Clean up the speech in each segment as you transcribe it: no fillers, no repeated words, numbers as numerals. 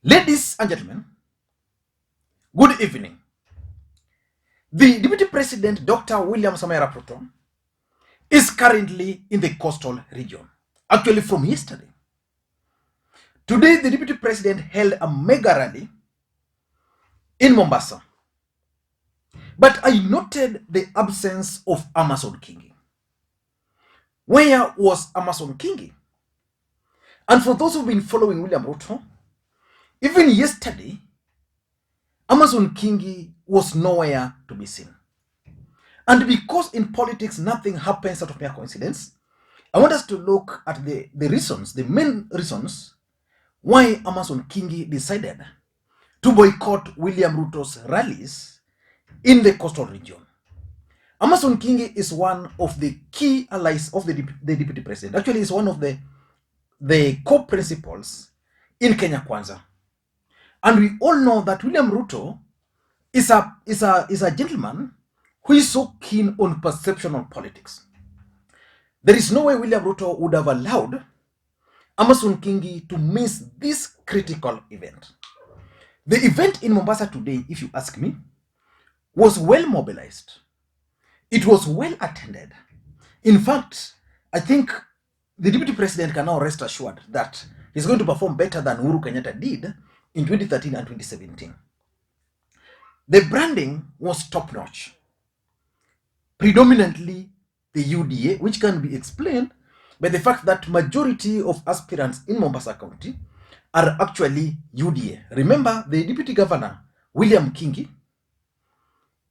Ladies and gentlemen, good evening. The Deputy President, Dr. William Samoei Ruto, is currently in the coastal region. Actually, from yesterday. Today, the Deputy President held a mega rally in Mombasa. But I noted the absence of Amason Kingi. Where was Amason Kingi? And for those who've been following William Ruto, even yesterday, Amason Kingi was nowhere to be seen. And because in politics nothing happens out of mere coincidence, I want us to look at the reasons, the main reasons why Amason Kingi decided to boycott William Ruto's rallies in the coastal region. Amason Kingi is one of the key allies of the deputy president. Actually, is one of the co-principals in Kenya Kwanza. And we all know that William Ruto is a gentleman who is so keen on perceptional politics. There is no way William Ruto would have allowed Amason Kingi to miss this critical event. The event in Mombasa today, if you ask me, was well mobilized. It was well attended. In fact, I think the deputy president can now rest assured that he's going to perform better than Uhuru Kenyatta did in 2013 and 2017. The branding was top-notch. Predominantly the UDA, which can be explained by the fact that majority of aspirants in Mombasa County are actually UDA. Remember, the deputy governor, William Kingi,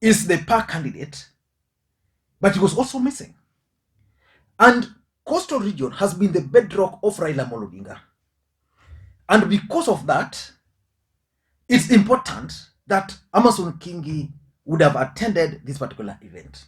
is the PAR candidate, but he was also missing. And coastal region has been the bedrock of Raila Odinga. And because of that, it's important that Amason Kingi would have attended this particular event.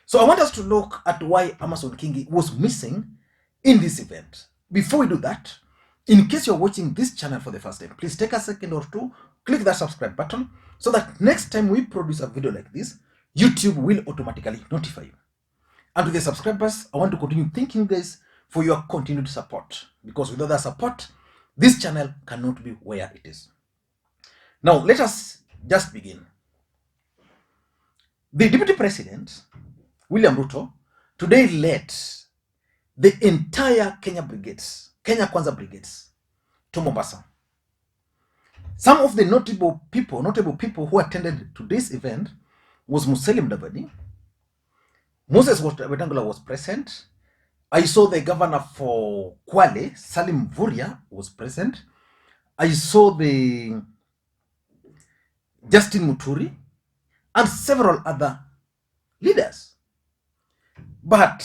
So I want us to look at why Amason Kingi was missing in this event. Before we do that, in case you're watching this channel for the first time, please take a second or two, click that subscribe button so that next time we produce a video like this, YouTube will automatically notify you. And to the subscribers, I want to continue thanking you guys for your continued support, because without that support, this channel cannot be where it is. Now, let us just begin. The Deputy President, William Ruto, today led the entire Kenya Kwanza brigades to Mombasa. Some of the notable people who attended today's event was Musalia Mudavadi. Moses Wetangula was present. I saw the governor for Kwale, Salim Vuria, was present. I saw the Justin Muturi and several other leaders. But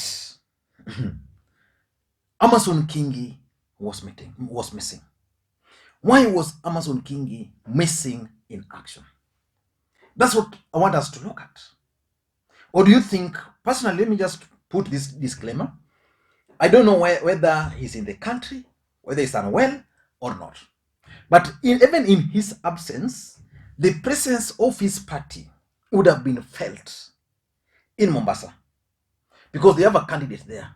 Amason Kingi was missing. Why was Amason Kingi missing in action? That's what I want us to look at. Or do you think, personally, let me just put this disclaimer. I don't know whether he's in the country, whether he's unwell or not. But even in his absence, the presence of his party would have been felt in Mombasa, because they have a candidate there.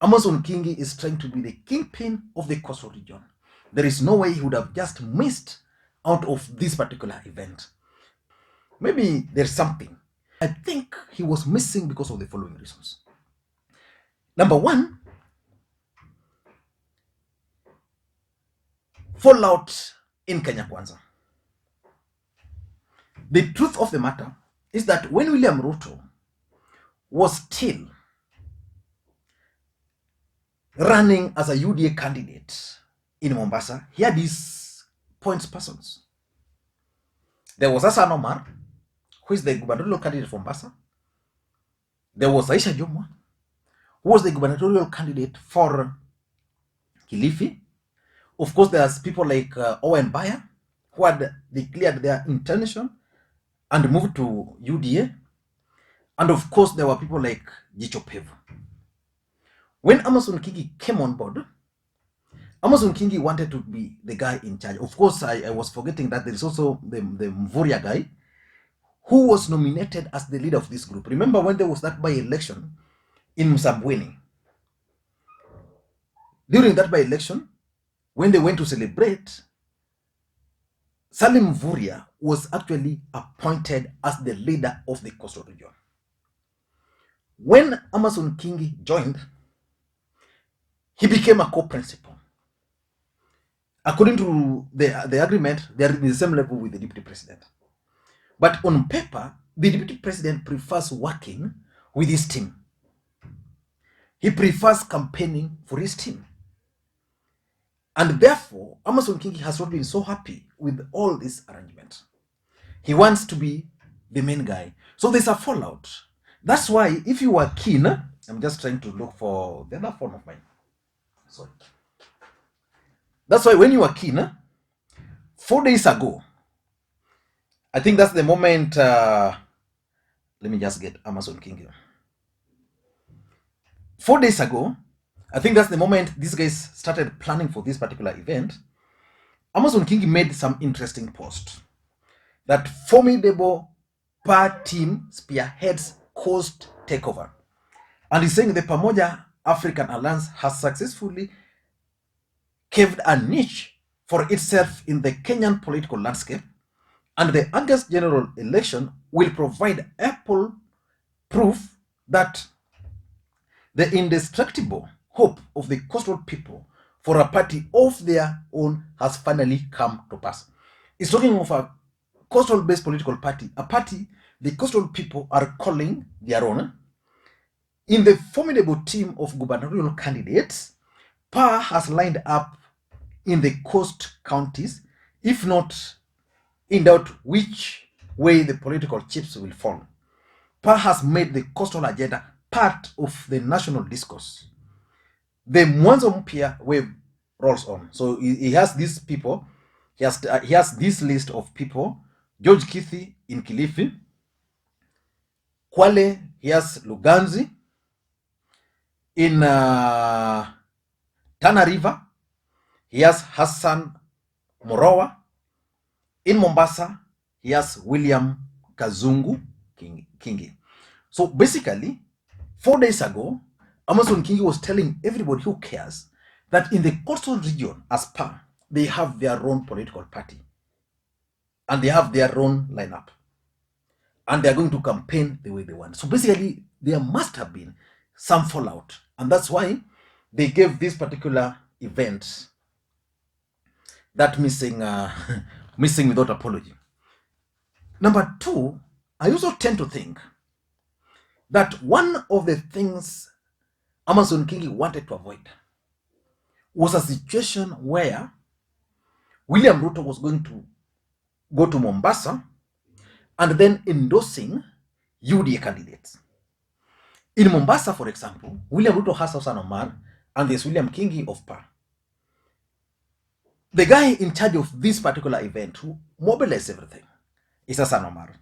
Amason Kingi is trying to be the kingpin of the coastal region. There is no way he would have just missed out of this particular event. Maybe there's something. I think he was missing because of the following reasons. Number one, fallout in Kenya Kwanza. The truth of the matter is that when William Ruto was still running as a UDA candidate in Mombasa, he had his points persons. There was Hassan Omar, who is the gubernatorial candidate for Mombasa. There was Aisha Jumwa, who was the gubernatorial candidate for Kilifi. Of course, there's people like Owen Baya, who had declared their intention and moved to UDA. And of course, there were people like Jicho Pevu. When Amason Kingi came on board, Amason Kingi wanted to be the guy in charge. Of course, I was forgetting that there is also the Mvuria guy, who was nominated as the leader of this group. Remember when there was that by-election in Makwiny? During that by-election, when they went to celebrate, Salim Vuria was actually appointed as the leader of the coastal region. When Amason Kingi joined, he became a co-principal. According to the agreement, they are in the same level with the deputy president. But on paper, the deputy president prefers working with his team. He prefers campaigning for his team. And therefore, Amason Kingi has not been so happy with all this arrangement. He wants to be the main guy. So there's a fallout. That's why if you are keen, I'm just trying to look for the other phone of mine. Sorry. That's why when you are keen, 4 days ago, I think that's the moment, let me just get Amason Kingi. 4 days ago, I think that's the moment these guys started planning for this particular event. Amason Kingi made some interesting post that formidable PA team spearheads coast takeover. And he's saying the Pamoja African Alliance has successfully caved a niche for itself in the Kenyan political landscape, and the August general election will provide ample proof that the indestructible hope of the coastal people for a party of their own has finally come to pass. He's talking of a coastal-based political party, a party the coastal people are calling their own. In the formidable team of gubernatorial candidates, PA has lined up in the coast counties, if not in doubt which way the political chips will fall. PA has made the coastal agenda part of the national discourse. The Mwanzo Mpya wave rolls on. So he has these people, he has this list of people. George Kithi in Kilifi, Kwale, he has Luganzi. In Tana River, he has Hassan Morowa. In Mombasa, he has William Kazungu Kingi. So basically, 4 days ago, Amason Kingi was telling everybody who cares that in the coastal region, as PA, they have their own political party. And they have their own lineup. And they're going to campaign the way they want. So basically, there must have been some fallout. And that's why they gave this particular event that missing without apology. Number two, I also tend to think that one of the things Amason Kingi wanted to avoid was a situation where William Ruto was going to go to Mombasa and then endorsing UDA candidates. In Mombasa, for example, William Ruto has Hassan Omar and there's William Kingi of PA. The guy in charge of this particular event who mobilized everything is Hassan Omar.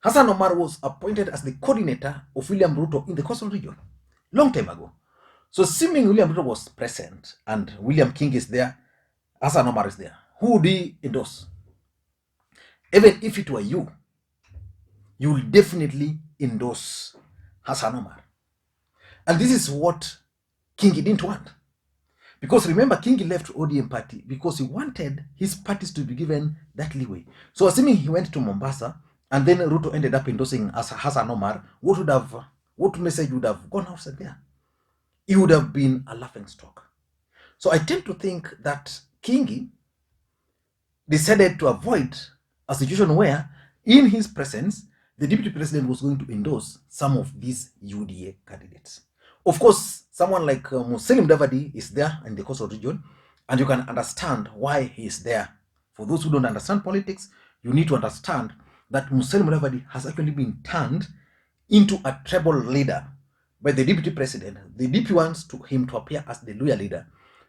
Hassan Omar was appointed as the coordinator of William Ruto in the coastal region long time ago. So assuming William Ruto was present and William Kingi is there, Hassan Omar is there, who would he endorse? Even if it were you will definitely endorse Hassan Omar. And this is what Kingi didn't want. Because remember, Kingi left ODM party because he wanted his parties to be given that leeway. So assuming he went to Mombasa and then Ruto ended up endorsing Hassan Omar, what message would have gone outside there? It would have been a laughing stock. So I tend to think that Kingi decided to avoid a situation where, in his presence, the deputy president was going to endorse some of these UDA candidates. Of course, someone like Musalia Mudavadi is there in the coastal region, and you can understand why he is there. For those who don't understand politics, you need to understand that Musalia Mudavadi has actually been turned into a tribal leader by the deputy president. The DP wants him to appear as the loyal leader,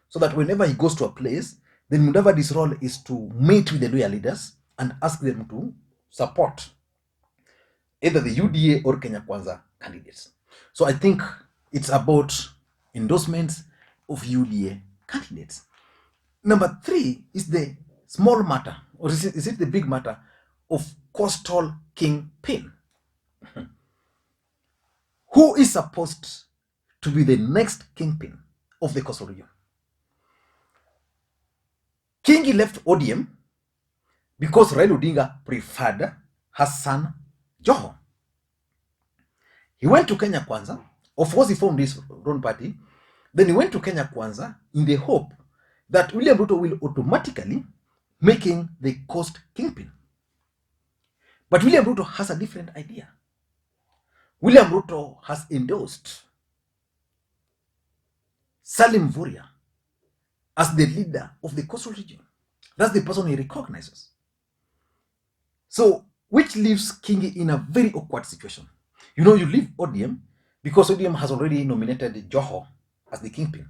so that whenever he goes to a place, then Mudavadi's role is to meet with the loyal leaders and ask them to support either the UDA or Kwanza candidates. So I think it's about endorsements of UDA candidates. Number three is the small matter, or is it the big matter of coastal kingpin? Who is supposed to be the next kingpin of the coastal region? Kingi left ODM because Raila Odinga preferred Hassan Joho. He went to Kenya Kwanza. Of course, he formed his own party. Then he went to Kenya Kwanza in the hope that William Ruto will automatically making the coast kingpin. But William Ruto has a different idea. William Ruto has endorsed Salim Vuria as the leader of the coastal region. That's the person he recognizes. So, which leaves Kingi in a very awkward situation. You know, you leave ODM because ODM has already nominated Joho as the kingpin.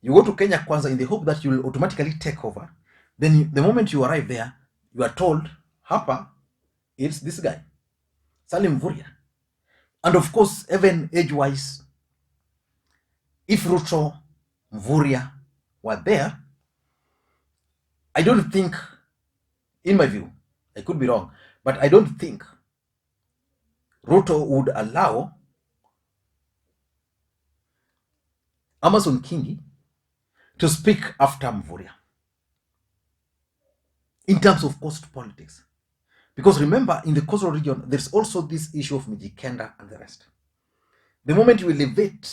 You go to Kenya Kwanza in the hope that you will automatically take over. Then the moment you arrive there, you are told, Hapa, it's this guy, Salim Vuria. And of course, even age-wise, if Ruto, Vuria were there, I don't think, in my view, I could be wrong, but I don't think Ruto would allow Amason Kingi to speak after Mvuria in terms of coast politics. Because remember, in the coastal region, there's also this issue of Mijikenda and the rest. The moment you elevate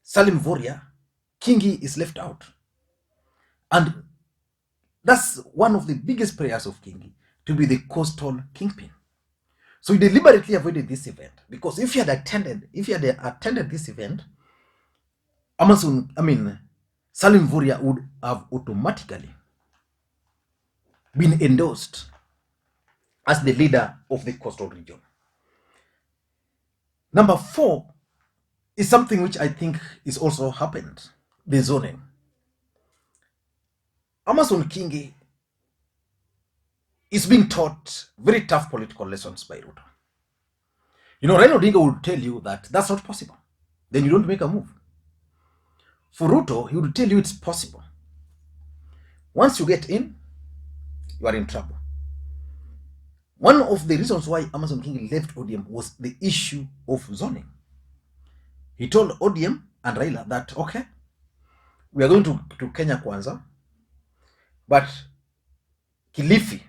Salim Vuria, Kingi is left out. And that's one of the biggest prayers of Kingi, to be the coastal kingpin. So he deliberately avoided this event, because if he had attended this event, Salim Vuria would have automatically been endorsed as the leader of the coastal region. Number 4 is something which I think is also happened, the zoning. Amason Kingi is being taught very tough political lessons by Ruto. You know, Raila Odinga would tell you that that's not possible. Then you don't make a move. For Ruto, he would tell you it's possible. Once you get in, you are in trouble. One of the reasons why Amason Kingi left ODM was the issue of zoning. He told ODM and Raila that, okay, we are going to Kenya Kwanza, but Kilifi,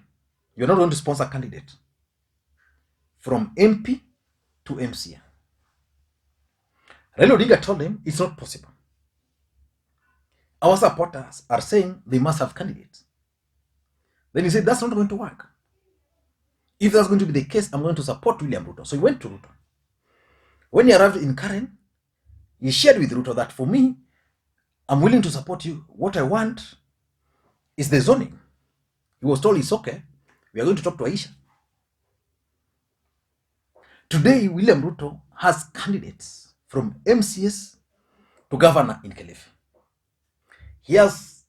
you're not going to sponsor a candidate from MP to MCA. Raila Odinga told him it's not possible. Our supporters are saying they must have candidates. Then he said, that's not going to work. If that's going to be the case, I'm going to support William Ruto. So he went to Ruto. When he arrived in Karen, he shared with Ruto that, for me, I'm willing to support you. What I want is the zoning. He was told, it's okay. We are going to talk to Aisha. Today, William Ruto has candidates from MCS to governor in Kilifi. He has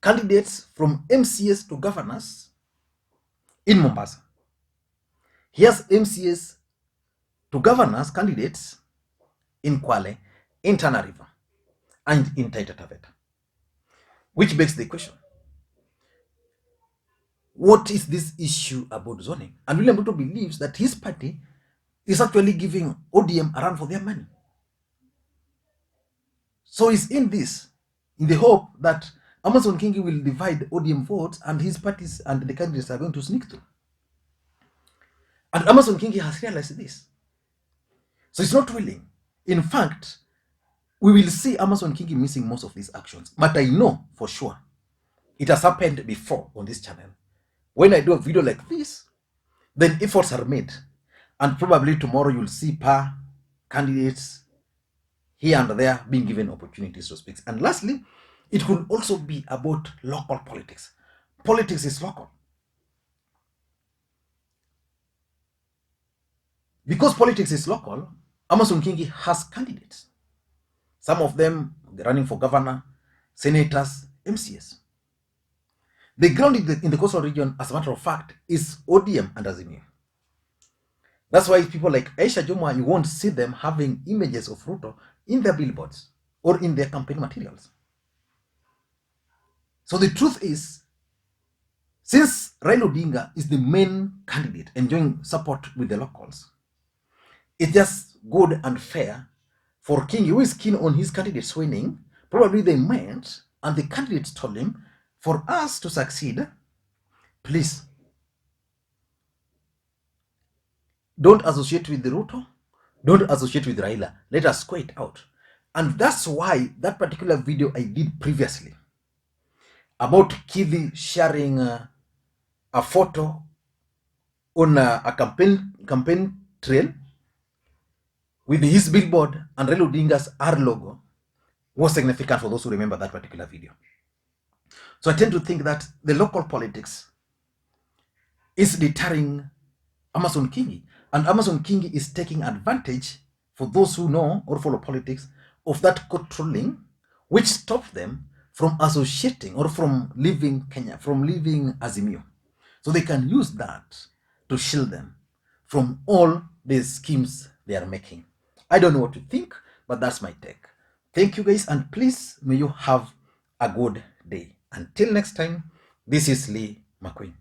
candidates from MCS to governors in Mombasa. He has MCS to governors candidates in Kwale, in Tana River, and in Taita Taveta. Which begs the question, what is this issue about zoning? And William Ruto believes that his party is actually giving ODM a run for their money. So he's in this, in the hope that Amason Kingi will divide ODM votes and his parties and the candidates are going to sneak through. And Amason Kingi has realized this. So he's not willing. In fact, we will see Amason Kingi missing most of these actions. But I know for sure it has happened before on this channel. When I do a video like this, then efforts are made. And probably tomorrow you'll see candidates here and there being given opportunities to speak. And lastly, it could also be about local politics. Politics is local. Because politics is local, Amason Kingi has candidates. Some of them, they're running for governor, senators, MCS. The ground in the coastal region, as a matter of fact, is ODM and Azimio. That's why people like Aisha Jumwa, you won't see them having images of Ruto in their billboards or in their campaign materials. So the truth is, since Raila Odinga is the main candidate enjoying support with the locals, it's just good and fair for Kingi, who is keen on his candidates winning. Probably they meant, and the candidates told him, for us to succeed, please don't associate with the Ruto, don't associate with Raila. Let us square it out. And that's why that particular video I did previously about Kivi sharing a photo on a campaign trail with his billboard and Raila Odinga's R logo was significant for those who remember that particular video. So I tend to think that the local politics is deterring Amason Kingi, and Amason Kingi is taking advantage, for those who know or follow politics, of that controlling, which stopped them from associating or from leaving Kenya, from leaving Azimio. So they can use that to shield them from all the schemes they are making. I don't know what to think, but that's my take. Thank you guys, and please may you have a good day. Until next time, this is Lee Makwiny.